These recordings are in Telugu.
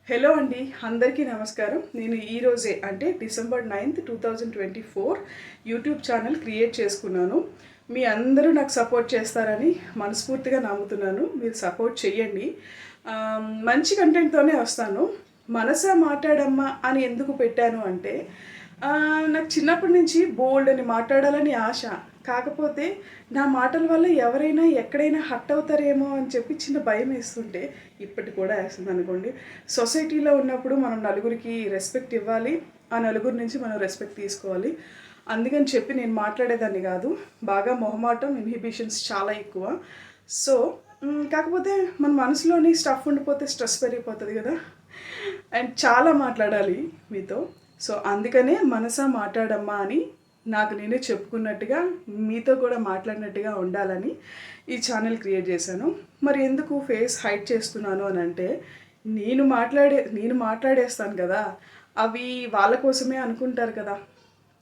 హలో అండి, అందరికీ నమస్కారం. నేను ఈరోజే అంటే December 9th 2024 YouTube channel create చేసుకున్నాను. మీ అందరూ నాకు సపోర్ట్ చేస్తారని మనస్ఫూర్తిగా నమ్ముతున్నాను. మీరు సపోర్ట్ చెయ్యండి. మంచి కంటెంట్తోనే వస్తాను. మనసా మాట్లాడమ్మా అని ఎందుకు పెట్టాను అంటే నాకు చిన్నప్పటి నుంచి బోల్డ్ అని మాట్లాడాలని ఆశ. కాకపోతే నా మాటల వల్ల ఎవరైనా ఎక్కడైనా హర్ట్ అవుతారేమో అని చెప్పి చిన్న భయం వేస్తుంటే ఇప్పటికి కూడా వేస్తుంది అనుకోండి. సొసైటీలో ఉన్నప్పుడు మనం నలుగురికి రెస్పెక్ట్ ఇవ్వాలి, ఆ నలుగురి నుంచి మనం రెస్పెక్ట్ తీసుకోవాలి. అందుకని చెప్పి నేను మాట్లాడేదాన్ని కాదు. బాగా మొహమాటం, ఇన్హిబిషన్స్ చాలా ఎక్కువ. సో కాకపోతే మన మనసులోని స్టఫ్ ఉండిపోతే స్ట్రెస్ పెరిగిపోతుంది కదా, అండ్ చాలా మాట్లాడాలి మీతో. సో అందుకనే మనసా మాట్లాడమ్మా అని నాకు నేనే చెప్పుకున్నట్టుగా మీతో కూడా మాట్లాడినట్టుగా ఉండాలని ఈ ఛానల్ క్రియేట్ చేశాను. మరి ఎందుకు ఫేస్ హైడ్ చేస్తున్నాను అని అంటే నేను మాట్లాడేస్తాను కదా, అవి వాళ్ళ కోసమే అనుకుంటారు కదా,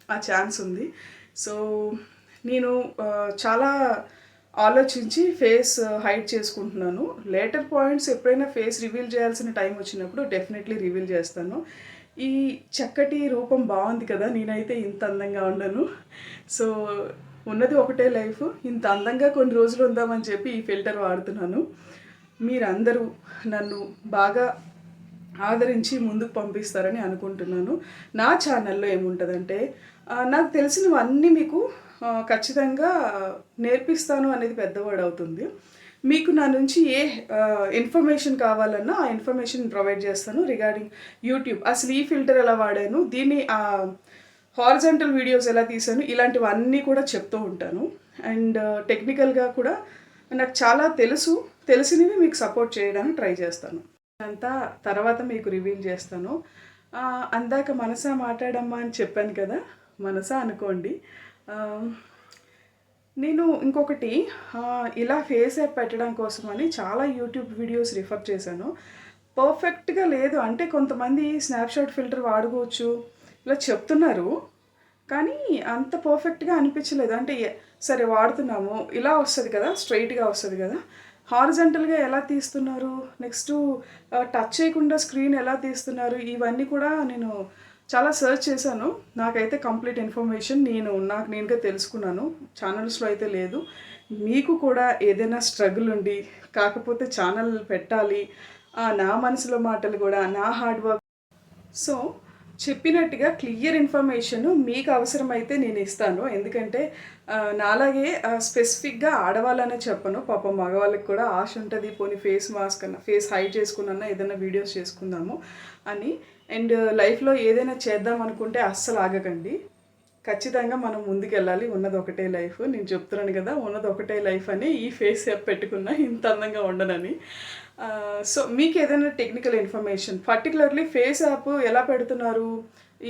ఆ ఛాన్స్ ఉంది. సో నేను చాలా ఆలోచించి ఫేస్ హైడ్ చేసుకుంటున్నాను. లేటర్ పాయింట్స్ ఎప్పుడైనా ఫేస్ రివీల్ చేయాల్సిన టైం వచ్చినప్పుడు డెఫినెట్లీ రివీల్ చేస్తాను. ఈ చక్కటి రూపం బాగుంది కదా, నేనైతే ఇంత అందంగా ఉండను. సో ఉన్నది ఒకటే లైఫ్, ఇంత అందంగా కొన్ని రోజులు ఉందామని చెప్పి ఈ ఫిల్టర్ వాడుతున్నాను. మీరందరూ నన్ను బాగా ఆదరించి ముందుకు పంపిస్తారని అనుకుంటున్నాను. నా ఛానల్లో ఏముంటుందంటే నాకు తెలిసినవన్నీ మీకు ఖచ్చితంగా నేర్పిస్తాను అనేది పెద్దవాడు అవుతుంది. మీకు నా నుంచి ఏ ఇన్ఫర్మేషన్ కావాలన్నా ఆ ఇన్ఫర్మేషన్ ప్రొవైడ్ చేస్తాను రిగార్డింగ్ యూట్యూబ్. అసలు ఈ ఫిల్టర్ ఎలా వాడాను, దీన్ని హారిజాంటల్ వీడియోస్ ఎలా తీసాను, ఇలాంటివన్నీ కూడా చెప్తూ ఉంటాను. అండ్ టెక్నికల్గా కూడా నాకు చాలా తెలిసినవి మీకు సపోర్ట్ చేయడానికి ట్రై చేస్తాను. అంతా తర్వాత మీకు రివీల్ చేస్తాను. అందాక మనసా మాట్లాడమ్మా అని చెప్పాను కదా, మనసా అనుకోండి. నేను ఇంకొకటి ఇలా ఫేస్ యాప్ పెట్టడం కోసమని చాలా యూట్యూబ్ వీడియోస్ రిఫర్ చేశాను. పర్ఫెక్ట్గా లేదు అంటే కొంతమంది స్నాప్షాట్ ఫిల్టర్ వాడుకోవచ్చు ఇలా చెప్తున్నారు, కానీ అంత పర్ఫెక్ట్గా అనిపించలేదు. అంటే సరే వాడుతున్నాము, ఇలా వస్తుంది కదా, స్ట్రైట్గా వస్తుంది కదా, హారిజంటల్గా ఎలా తీస్తున్నారు, నెక్స్ట్ టచ్ చేయకుండా స్క్రీన్ ఎలా తీస్తున్నారు, ఇవన్నీ కూడా నేను చాలా సర్చ్ చేశాను. నాకైతే కంప్లీట్ ఇన్ఫర్మేషన్ నాకు నేనుగా తెలుసుకున్నాను. ఛానల్స్లో అయితే లేదు. మీకు కూడా ఏదైనా స్ట్రగుల్ ఉండి కాకపోతే ఛానల్ పెట్టాలి, నా మనసులో మాటలు కూడా, నా హార్డ్ వర్క్, సో చెప్పినట్టుగా క్లియర్ ఇన్ఫర్మేషన్ మీకు అవసరమైతే నేను ఇస్తాను. ఎందుకంటే నాలాగే స్పెసిఫిక్గా ఆడవాళ్ళనే చెప్పను, పాపం మగవాళ్ళకి కూడా ఆశ ఉంటుంది, పోనీ ఫేస్ మాస్క్ అన్న ఫేస్ హైడ్ చేసుకున్నా ఏదైనా వీడియోస్ చేసుకుందాము అని. అండ్ లైఫ్లో ఏదైనా చేద్దాం అనుకుంటే అస్సలు ఆగకండి. ఖచ్చితంగా మనం ముందుకెళ్ళాలి. ఉన్నది ఒకటే లైఫ్. నేను చెప్తున్నాను కదా, ఉన్నది ఒకటే లైఫ్ అని ఈ ఫేస్ యాప్ పెట్టుకున్నా ఇంత అందంగా ఉండనని. సో మీకు ఏదైనా technical information, particularly face app ఎలా పెడుతున్నారు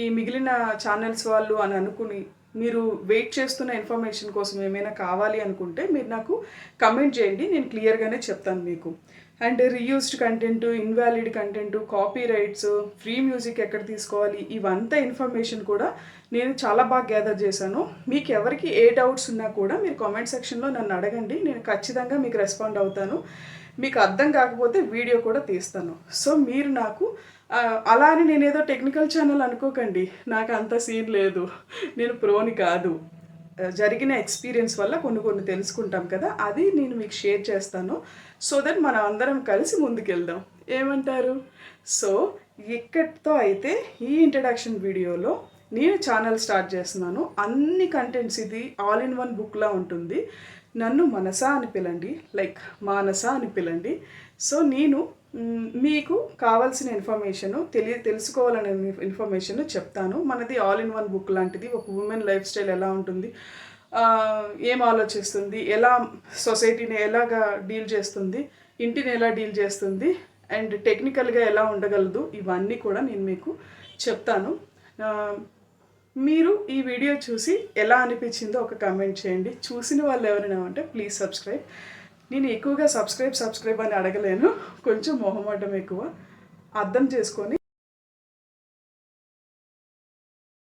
ఈ మిగిలిన ఛానల్స్ వాళ్ళు అని అనుకుని మీరు వెయిట్ చేస్తున్న ఇన్ఫర్మేషన్ కోసం ఏమైనా కావాలి అనుకుంటే మీరు నాకు కమెంట్ చేయండి, నేను క్లియర్గానే చెప్తాను మీకు. And reused content, invalid content, copy rights, free music ఎక్కడ తీసుకోవాలి, ఇవంతా ఇన్ఫర్మేషన్ కూడా నేను చాలా బాగా గ్యాదర్ చేశాను. మీకు ఎవరికి ఏ డౌట్స్ ఉన్నా కూడా మీరు కామెంట్ సెక్షన్లో నన్ను అడగండి, నేను ఖచ్చితంగా మీకు రెస్పాండ్ అవుతాను. మీకు అర్థం కాకపోతే వీడియో కూడా తీస్తాను. సో మీరు నాకు అలా అని నేను ఏదో టెక్నికల్ ఛానల్ అనుకోకండి, నాకు అంత సీన్ లేదు, నేను ప్రోని కాదు. జరిగిన ఎక్స్పీరియన్స్ వల్ల కొన్ని తెలుసుకుంటాం కదా, అది నేను మీకు షేర్ చేస్తాను. సో దట్ మనం అందరం కలిసి ముందుకెళ్దాం, ఏమంటారు? సో ఇక్కడితో అయితే ఈ ఇంట్రడక్షన్ వీడియోలో నేను ఛానల్ స్టార్ట్ చేస్తున్నాను. అన్ని కంటెంట్స్, ఇది ఆల్ ఇన్ వన్ బుక్లా ఉంటుంది. నన్ను మనసా అని పిలండి, లైక్ మానస అని పిలండి. సో నేను మీకు కావాల్సిన ఇన్ఫర్మేషను తెలుసుకోవాలనే ఇన్ఫర్మేషన్ చెప్తాను. మనది ఆల్ ఇన్ వన్ బుక్ లాంటిది. ఒక ఉమెన్ లైఫ్ స్టైల్ ఎలా ఉంటుంది, ఏం ఆలోచిస్తుంది, ఎలా సొసైటీని ఎలాగా డీల్ చేస్తుంది, ఇంటిని ఎలా డీల్ చేస్తుంది, అండ్ టెక్నికల్గా ఎలా ఉండగలదు, ఇవన్నీ కూడా నేను మీకు చెప్తాను. మీరు ఈ వీడియో చూసి ఎలా అనిపించిందో ఒక కామెంట్ చేయండి. చూసిన వాళ్ళు ఎవరైనా ఉంటే ప్లీజ్ సబ్స్క్రైబ్. నేను ఎక్కువగా సబ్స్క్రైబ్ అని అడగలేను, కొంచెం మొహమాటం ఎక్కువ, అర్థం చేసుకొని